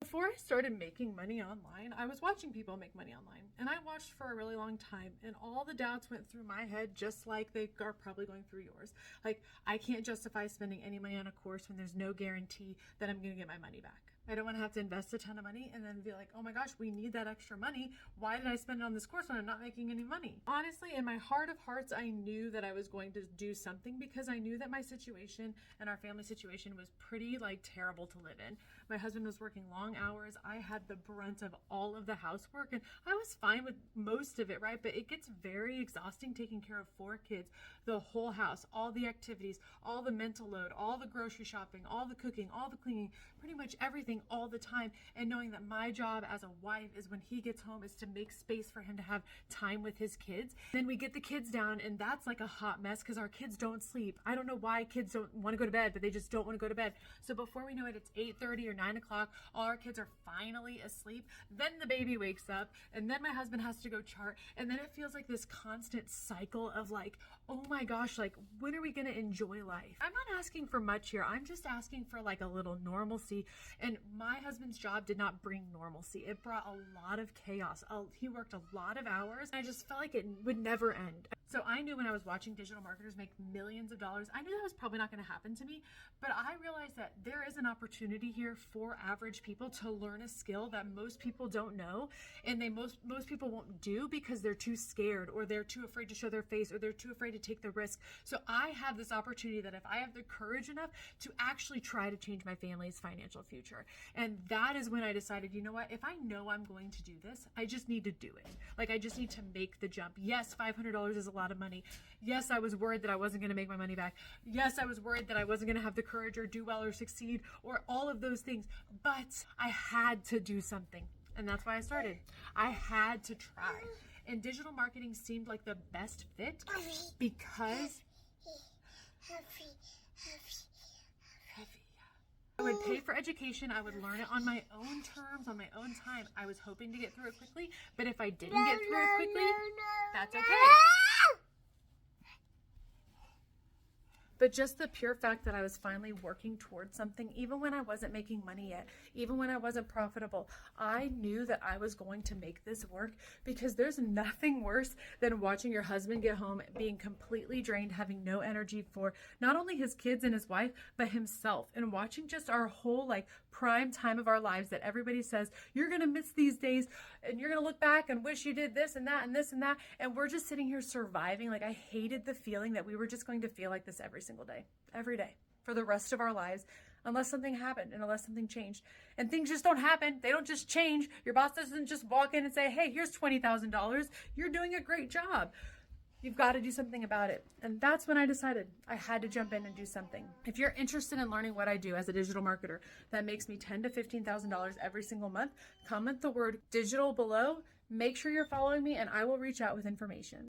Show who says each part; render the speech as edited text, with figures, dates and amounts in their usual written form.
Speaker 1: Before I started making money online, I was watching people make money online, and I watched for a really long time, and all the doubts went through my head just like they are probably going through yours. Like, I can't justify spending any money on a course when there's no guarantee that I'm going to get my money back. I don't want to have to invest a ton of money and then be like, oh my gosh, we need that extra money. Why did I spend it on this course when I'm not making any money? Honestly, in my heart of hearts, I knew that I was going to do something because I knew that my situation and our family situation was pretty terrible to live in. My husband was working long hours. I had the brunt of all of the housework, and I was fine with most of it, right? But it gets very exhausting taking care of 4 kids, the whole house, all the activities, all the mental load, all the grocery shopping, all the cooking, all the cleaning, pretty much everything all the time. And knowing that my job as a wife is when he gets home is to make space for him to have time with his kids. Then we get the kids down, and that's like a hot mess because our kids don't sleep. I don't know why kids don't want to go to bed, but they just don't want to go to bed. So before we know it, it's 8:30 or 9 o'clock. All our kids are finally asleep. Then the baby wakes up, and then my husband has to go chart. And then it feels like this constant cycle of oh my gosh, when are we going to enjoy life? I'm not asking for much here. I'm just asking for a little normalcy. And my husband's job did not bring normalcy. It brought a lot of chaos. He worked a lot of hours, and I just felt like it would never end. So I knew when I was watching digital marketers make millions of dollars, I knew that was probably not going to happen to me, but I realized that there is an opportunity here for average people to learn a skill that most people don't know, and most people won't do because they're too scared, or they're too afraid to show their face, or they're too afraid to take the risk. So I have this opportunity that if I have the courage enough to actually try to change my family's financial future. And that is when I decided, you know what, if I know I'm going to do this, I just need to do it. I just need to make the jump. Yes, $500 is a lot of money. Yes, I was worried that I wasn't going to make my money back. Yes, I was worried that I wasn't going to have the courage or do well or succeed or all of those things, but I had to do something. And that's why I started. I had to try. And digital marketing seemed like the best fit because I would pay for education. I would learn it on my own terms, on my own time. I was hoping to get through it quickly, but if I didn't get through it quickly, that's okay. But just the pure fact that I was finally working towards something, even when I wasn't making money yet, even when I wasn't profitable, I knew that I was going to make this work, because there's nothing worse than watching your husband get home being completely drained, having no energy for not only his kids and his wife, but himself, and watching just our whole prime time of our lives that everybody says, you're going to miss these days, and you're going to look back and wish you did this and that and this and that. And we're just sitting here surviving. I hated the feeling that we were just going to feel like this every single day, every day, for the rest of our lives, unless something happened and unless something changed. And things just don't happen. They don't just change. Your boss doesn't just walk in and say, hey, here's $20,000. You're doing a great job. You've got to do something about it. And that's when I decided I had to jump in and do something. If you're interested in learning what I do as a digital marketer that makes me $10,000 to $15,000 every single month, comment the word digital below. Make sure you're following me, and I will reach out with information.